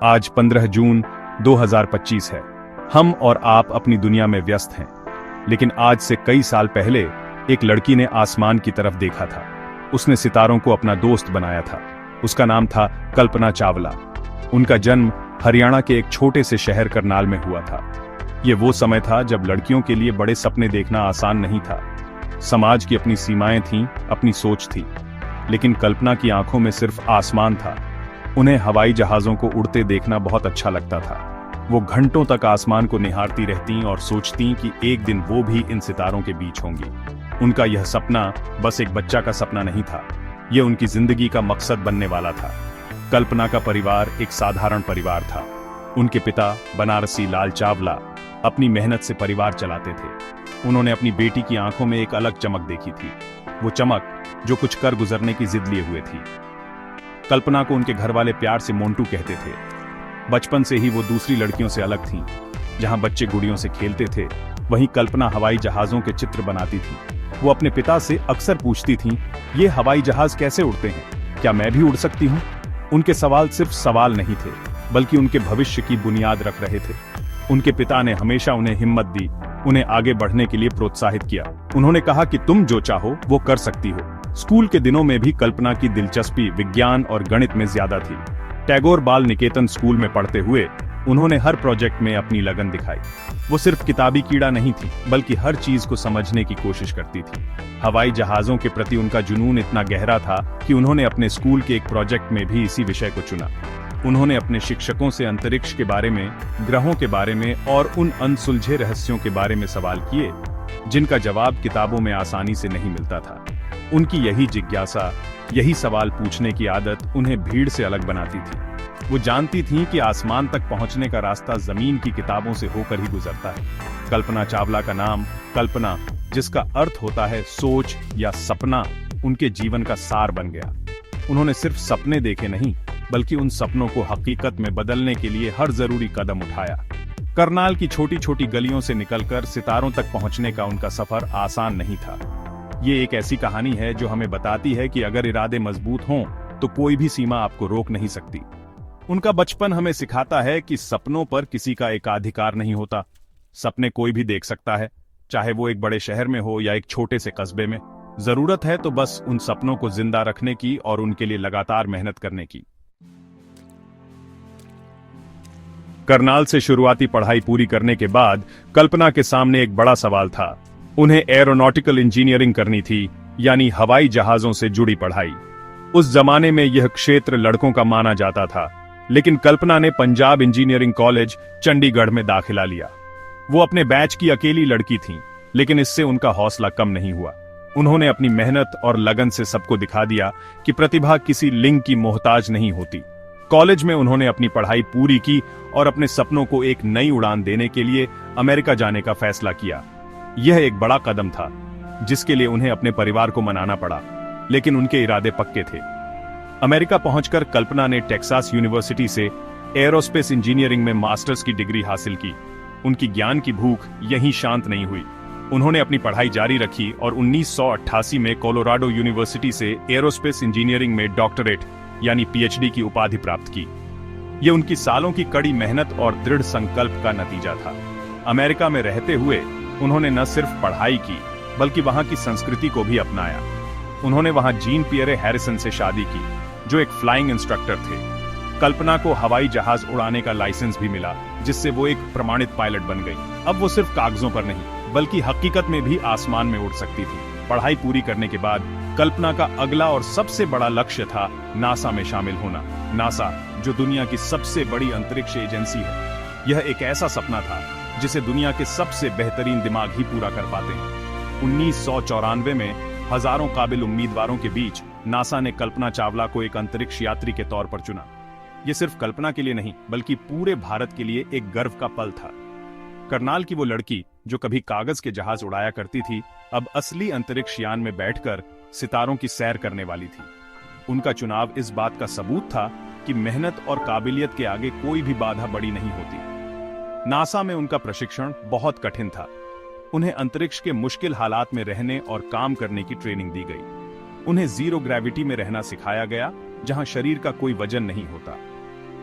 आज 15 जून 2025 है। हम और आप अपनी दुनिया में व्यस्त हैं, लेकिन आज से कई साल पहले एक लड़की ने आसमान की तरफ देखा था। उसने सितारों को अपना दोस्त बनाया था। उसका नाम था कल्पना चावला। उनका जन्म हरियाणा के एक छोटे से शहर करनाल में हुआ था। ये वो समय था जब लड़कियों के लिए बड़े सपने देखना आसान नहीं था। समाज की अपनी सीमाएं थीं, अपनी सोच थी, लेकिन कल्पना की आंखों में सिर्फ आसमान था। उन्हें हवाई जहाजों को उड़ते देखना बहुत अच्छा लगता था। वो घंटों तक आसमान को निहारती रहतीं और सोचतीं कि एक दिन वो भी इन सितारों के बीच होंगी। उनका यह सपना बस एक बच्चा का सपना नहीं था, यह उनकी जिंदगी का मकसद बनने वाला था। कल्पना का परिवार एक साधारण परिवार था। उनके पिता बनारसी लाल चावला अपनी मेहनत से परिवार चलाते थे। उन्होंने अपनी बेटी की आंखों में एक अलग चमक देखी थी, वो चमक जो कुछ कर गुजरने की जिद लिए हुए थी। कल्पना को उनके घर वाले प्यार से मोंटू कहते थे। बचपन से ही वो दूसरी लड़कियों से अलग थीं। जहां बच्चे गुड़ियों से खेलते थे, वहीं कल्पना हवाई जहाजों के चित्र बनाती थी। वो अपने पिता से अक्सर पूछती थीं, ये हवाई जहाज कैसे उड़ते हैं? क्या मैं भी उड़ सकती हूँ? उनके सवाल सिर्फ सवाल नहीं थे, बल्कि उनके भविष्य की बुनियाद रख रहे थे। उनके पिता ने हमेशा उन्हें हिम्मत दी, उन्हें आगे बढ़ने के लिए प्रोत्साहित किया। उन्होंने कहा कि तुम जो चाहो वो कर सकती हो। स्कूल के दिनों में भी कल्पना की दिलचस्पी विज्ञान और गणित में ज्यादा थी। टैगोर बाल निकेतन स्कूल में पढ़ते हुए उन्होंने हर प्रोजेक्ट में अपनी लगन दिखाई। वो सिर्फ किताबी कीड़ा नहीं थी, बल्कि हर चीज को समझने की कोशिश करती थी। हवाई जहाजों के प्रति उनका जुनून इतना गहरा था कि उन्होंने अपने स्कूल के एक प्रोजेक्ट में भी इसी विषय को चुना। उन्होंने अपने शिक्षकों से अंतरिक्ष के बारे में, ग्रहों के बारे में और उन अनसुलझे रहस्यों के बारे में सवाल किए, जिनका जवाब किताबों में आसानी से नहीं मिलता था। उनकी यही जिज्ञासा, यही सवाल पूछने की आदत उन्हें भीड़ से अलग बनाती थी। वो जानती थीं कि आसमान तक पहुंचने का रास्ता जमीन की किताबों से होकर ही गुजरता है। कल्पना चावला का नाम कल्पना, जिसका अर्थ होता है सोच या सपना, उनके जीवन का सार बन गया। उन्होंने सिर्फ सपने देखे नहीं, बल्कि उन सपनों को हकीकत में बदलने के लिए हर जरूरी कदम उठाया। करनाल की छोटी छोटी गलियों से निकलकर सितारों तक पहुंचने का उनका सफर आसान नहीं था। ये एक ऐसी कहानी है जो हमें बताती है कि अगर इरादे मजबूत हों तो कोई भी सीमा आपको रोक नहीं सकती। उनका बचपन हमें सिखाता है कि सपनों पर किसी का एकाधिकार नहीं होता। सपने कोई भी देख सकता है, चाहे वो एक बड़े शहर में हो या एक छोटे से कस्बे में। जरूरत है तो बस उन सपनों को जिंदा रखने की और उनके लिए लगातार मेहनत करने की। करनाल से शुरुआती पढ़ाई पूरी करने के बाद कल्पना के सामने एक बड़ा सवाल था। उन्हें एरोनॉटिकल इंजीनियरिंग करनी थी, यानी हवाई जहाजों से जुड़ी पढ़ाई। उस जमाने में यह क्षेत्र लड़कों का माना जाता था, लेकिन कल्पना ने पंजाब इंजीनियरिंग कॉलेज चंडीगढ़ में दाखिला लिया। वो अपने बैच की अकेली लड़की थीं, लेकिन इससे उनका हौसला कम नहीं हुआ। उन्होंने अपनी मेहनत और लगन से सबको दिखा दिया कि प्रतिभा किसी लिंग की मोहताज नहीं होती। कॉलेज में उन्होंने अपनी पढ़ाई पूरी की और अपने सपनों को एक नई उड़ान देने के लिए अमेरिका जाने का फैसला किया। यह एक बड़ा कदम था, जिसके लिए उन्हें अपने परिवार को मनाना पड़ा, लेकिन उनके इरादे पक्के थे। अमेरिका पहुंचकर कल्पना ने टेक्सास यूनिवर्सिटी से एरोस्पेस इंजीनियरिंग में मास्टर्स की डिग्री हासिल की। उनकी ज्ञान की भूख यहीं शांत नहीं हुई। उन्होंने अपनी पढ़ाई जारी रखी और 1988 में कोलोराडो यूनिवर्सिटी से एरोस्पेस इंजीनियरिंग में डॉक्टरेट यानी पीएचडी की उपाधि प्राप्त की। यह उनकी सालों की कड़ी मेहनत और दृढ़ संकल्प का नतीजा था। अमेरिका में रहते हुए उन्होंने न सिर्फ पढ़ाई की, बल्कि वहां की संस्कृति को भी अपनाया। उन्होंने वहां जीन पियरे हैरिसन से शादी की, जो एक फ्लाइंग इंस्ट्रक्टर थे। कल्पना को हवाई जहाज उड़ाने का लाइसेंस भी मिला, जिससे वो एक प्रमाणित पायलट बन गई। अब वो सिर्फ कागजों पर नहीं, बल्कि हकीकत में भी आसमान में उड़ सकती थी। पढ़ाई पूरी करने के बाद कल्पना का अगला और सबसे बड़ा लक्ष्य था नासा में शामिल होना। नासा, जो दुनिया की सबसे बड़ी अंतरिक्ष एजेंसी है, यह एक ऐसा सपना था जिसे दुनिया के सबसे बेहतरीन दिमाग ही पूरा कर पाते हैं। 1994 में हजारों काबिल उम्मीदवारों के बीच नासा ने कल्पना चावला को एक अंतरिक्ष यात्री के तौर पर चुना। यह सिर्फ कल्पना के लिए नहीं, बल्कि पूरे भारत के लिए एक गर्व का पल था। करनाल की वो लड़की जो कभी कागज के जहाज उड़ाया करती थी, अब असली अंतरिक्ष यान में बैठकर सितारों की सैर करने वाली थी। उनका चुनाव इस बात का सबूत था कि मेहनत और काबिलियत के आगे कोई भी बाधा बड़ी नहीं होती। नासा में उनका प्रशिक्षण बहुत कठिन था। उन्हें अंतरिक्ष के मुश्किल हालात में रहने और काम करने की ट्रेनिंग दी गई। उन्हें जीरो ग्रेविटी में रहना सिखाया गया, जहां शरीर का कोई वजन नहीं होता।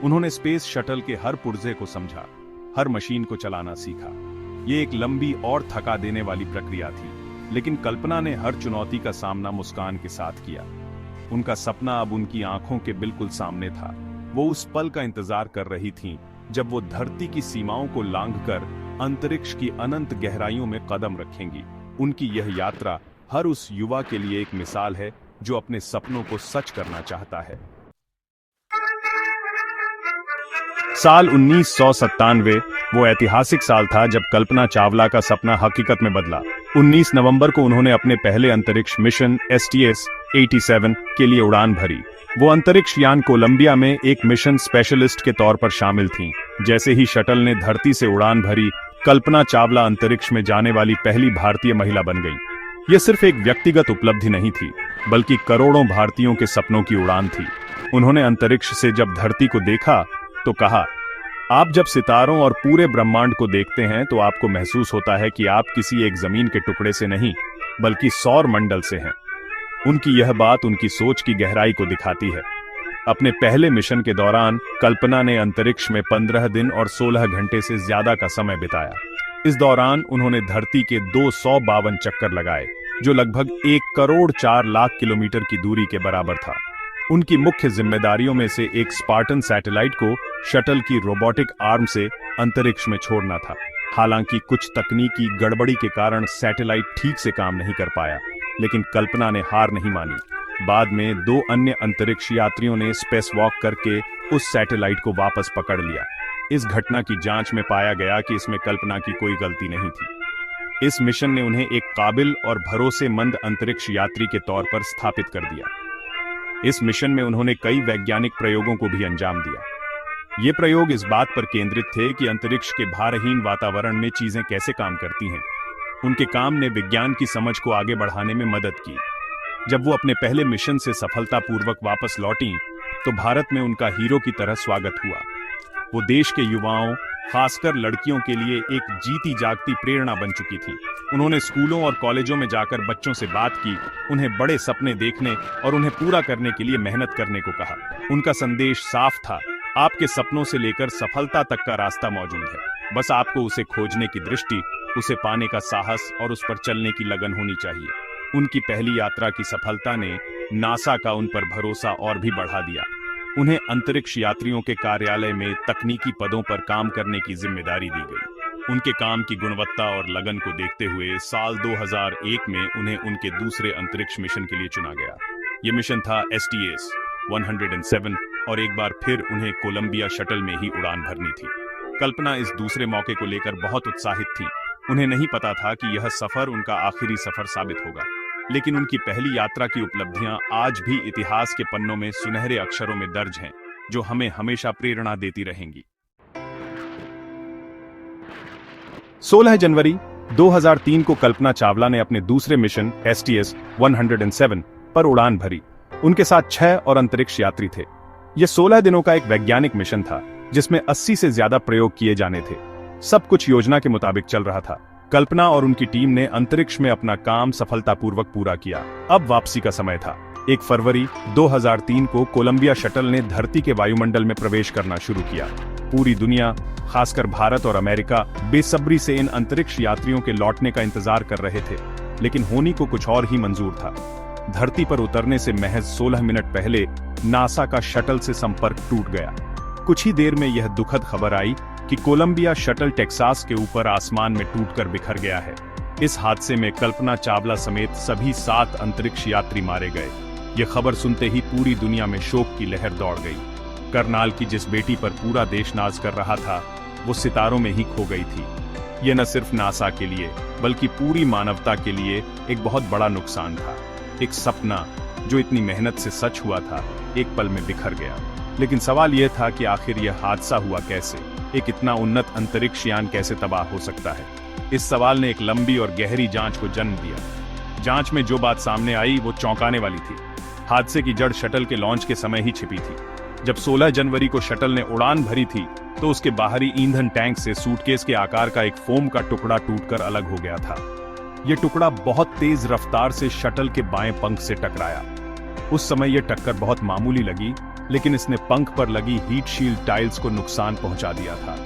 उन्होंने स्पेस शटल के हर पुर्जे को समझा, हर मशीन को चलाना सीखा। ये एक लंबी और थका देने वाली प्रक्रिया थी, लेकिन कल्पना ने हर चुनौती का सामना मुस्कान के साथ किया। उनका सपना अब उनकी आंखों के बिल्कुल सामने था। वो उस पल का इंतजार कर रही थीं, जब वो धरती की सीमाओं को लांघकर अंतरिक्ष की अनंत गहराइयों में कदम रखेंगी। उनकी यह यात्रा हर उस युवा के लिए एक मिसाल है जो अपने सपनों को सच करना चाहता है। साल 1997 वो ऐतिहासिक साल था जब कल्पना चावला का सपना हकीकत में बदला। 19 नवंबर को उन्होंने अपने पहले अंतरिक्ष मिशन STS-87 के लिए उड़ान भरी। वो अंतरिक्ष यान कोलंबिया में एक मिशन स्पेशलिस्ट के तौर पर शामिल थीं। जैसे ही शटल ने धरती से उड़ान भरी, कल्पना चावला अंतरिक्ष में जाने वाली पहली भारतीय महिला बन गई। यह सिर्फ एक व्यक्तिगत उपलब्धि नहीं थी, बल्कि करोड़ों भारतीयों के सपनों की उड़ान थी। उन्होंने अंतरिक्ष से जब धरती को देखा तो कहा, आप जब सितारों और पूरे ब्रह्मांड को देखते हैं तो आपको महसूस होता है कि आप किसी एक जमीन के टुकड़े से नहीं, बल्कि सौर मंडल से हैं। उनकी यह बात उनकी सोच की गहराई को दिखाती है। अपने पहले मिशन के दौरान कल्पना ने अंतरिक्ष में 15 दिन और 16 घंटे से ज्यादा का समय बिताया। इस दौरान उन्होंने धरती के 252 चक्कर लगाए, जो लगभग 1 करोड़ 4 लाख किलोमीटर की दूरी के बराबर था। उनकी मुख्य जिम्मेदारियों में से एक स्पार्टन सैटेलाइट को शटल की रोबोटिक आर्म से अंतरिक्ष में छोड़ना था। हालांकि कुछ तकनीकी गड़बड़ी के कारण सैटेलाइट ठीक से काम नहीं कर पाया, लेकिन कल्पना ने हार नहीं मानी। बाद में 2 अन्य अंतरिक्ष यात्रियों ने स्पेस वॉक करके उस सैटेलाइट को वापस पकड़ लिया। इस घटना की जांच में पाया गया कि इसमें कल्पना की कोई गलती नहीं थी। इस मिशन ने उन्हें एक काबिल और भरोसेमंद अंतरिक्ष यात्री के तौर पर स्थापित कर दिया। इस मिशन में उन्होंने कई वैज्ञानिक प्रयोगों को भी अंजाम दिया। ये प्रयोग इस बात पर केंद्रित थे कि अंतरिक्ष के भारहीन वातावरण में चीजें कैसे काम करती हैं। उनके काम ने विज्ञान की समझ को आगे बढ़ाने में मदद की। जब वो अपने पहले मिशन से सफलतापूर्वक वापस लौटी, तो भारत में उनका हीरो की तरह स्वागत हुआ। वो देश के युवाओं, खासकर लड़कियों के लिए एक जीती जागती प्रेरणा बन चुकी थी। उन्होंने स्कूलों और कॉलेजों में जाकर बच्चों से बात की, उन्हें बड़े सपने देखने और उन्हें पूरा करने के लिए मेहनत करने को कहा। उनका संदेश साफ था, आपके सपनों से लेकर सफलता तक का रास्ता मौजूद है, बस आपको उसे खोजने की दृष्टि, उसे पाने का साहस और उस पर चलने की लगन होनी चाहिए। उनकी पहली यात्रा की सफलता ने नासा का उन पर भरोसा और भी बढ़ा दिया। उन्हें अंतरिक्ष यात्रियों के कार्यालय में तकनीकी पदों पर काम करने की जिम्मेदारी दी गई। उनके काम की गुणवत्ता और लगन को देखते हुए साल 2001 में उन्हें उनके दूसरे अंतरिक्ष मिशन के लिए चुना गया। ये मिशन था STS-107 और एक बार फिर उन्हें कोलंबिया शटल में ही उड़ान भरनी थी। कल्पना इस दूसरे मौके को लेकर बहुत उत्साहित थी। उन्हें नहीं पता था कि यह सफर उनका आखिरी सफर साबित होगा, लेकिन उनकी पहली यात्रा की उपलब्धियां आज भी इतिहास के पन्नों में सुनहरे अक्षरों में दर्ज हैं, जो हमें हमेशा प्रेरणा देती रहेंगी। 16 जनवरी 2003 को कल्पना चावला ने अपने दूसरे मिशन STS-107 पर उड़ान भरी। उनके साथ 6 और अंतरिक्ष यात्री थे। यह 16 दिनों का एक वैज्ञानिक मिशन था, जिसमें 80 से ज्यादा प्रयोग किए जाने थे। सब कुछ योजना के मुताबिक चल रहा था। कल्पना और उनकी टीम ने अंतरिक्ष में अपना काम सफलतापूर्वक पूरा किया। अब वापसी का समय था। 1 फरवरी 2003 को कोलंबिया शटल ने धरती के वायुमंडल में प्रवेश करना शुरू किया। पूरी दुनिया, खासकर भारत और अमेरिका, बेसब्री से इन अंतरिक्ष यात्रियों के लौटने का इंतजार कर रहे थे, लेकिन होनी को कुछ और ही मंजूर था। धरती पर उतरने से महज 16 मिनट पहले नासा का शटल से संपर्क टूट गया। कुछ ही देर में यह दुखद खबर आई कि कोलंबिया शटल टेक्सास के ऊपर आसमान में टूटकर बिखर गया है। इस हादसे में कल्पना चावला समेत सभी 7 अंतरिक्ष यात्री मारे गए। यह खबर सुनते ही पूरी दुनिया में शोक की लहर दौड़ गई। करनाल की जिस बेटी पर पूरा देश नाज कर रहा था, वो सितारों में ही खो गई थी। यह न सिर्फ नासा के लिए, बल्कि पूरी मानवता के लिए एक बहुत बड़ा नुकसान था। एक सपना जो इतनी मेहनत से सच हुआ था, एक पल में बिखर गया। लेकिन सवाल यह था कि आखिर यह हादसा हुआ कैसे? एक इतना उन्नत अंतरिक्ष यान कैसे तबाह हो सकता है? इस सवाल ने एक लंबी और गहरी जांच को जन्म दिया। जांच में जो बात सामने आई वो चौंकाने वाली थी। हादसे की जड़ शटल के लॉन्च के समय ही छिपी थी। जब 16 जनवरी को शटल ने उड़ान भरी थी, तो उसके बाहरी ईंधन टैंक से सूटकेस के आकार का एक फोम का टुकड़ा टूटकर अलग हो गया था। यह टुकड़ा बहुत तेज रफ्तार से शटल के बाएं पंख से टकराया। उस समय यह टक्कर बहुत मामूली लगी, लेकिन इसने पंख पर लगी हीट शील्ड टाइल्स को नुकसान पहुंचा दिया था।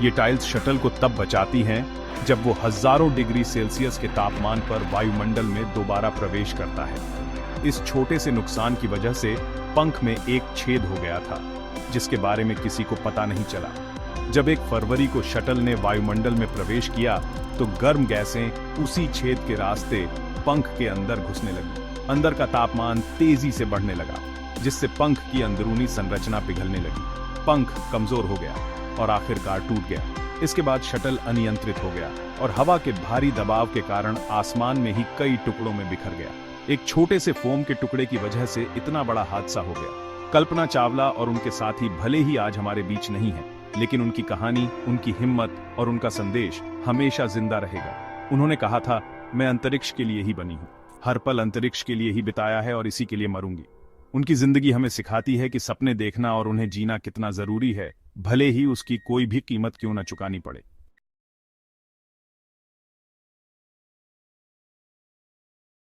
ये टाइल्स शटल को तब बचाती हैं जब वो हजारों डिग्री सेल्सियस के तापमान पर वायुमंडल में दोबारा प्रवेश करता है। इस छोटे से नुकसान की वजह से पंख में एक छेद हो गया था, जिसके बारे में किसी को पता नहीं चला। जब 1 फरवरी को शटल ने वायुमंडल में प्रवेश किया तो गर्म गैसें उसी छेद के रास्ते पंख के अंदर घुसने लगी। अंदर का तापमान तेजी से बढ़ने लगा, जिससे पंख की अंदरूनी संरचना पिघलने लगी। पंख कमजोर हो गया और आखिरकार टूट गया। इसके बाद शटल अनियंत्रित हो गया और हवा के भारी दबाव के कारण आसमान में ही कई टुकड़ों में बिखर गया। एक छोटे से फोम के टुकड़े की वजह से इतना बड़ा हादसा हो गया। कल्पना चावला और उनके साथी भले ही आज हमारे बीच नहीं हैं, लेकिन उनकी कहानी, उनकी हिम्मत और उनका संदेश हमेशा जिंदा रहेगा। उन्होंने कहा था, मैं अंतरिक्ष के लिए ही बनी हूँ, हर पल अंतरिक्ष के लिए ही बिताया है और इसी के लिए मरूंगी। उनकी जिंदगी हमें सिखाती है कि सपने देखना और उन्हें जीना कितना जरूरी है, भले ही उसकी कोई भी कीमत क्यों न चुकानी पड़े।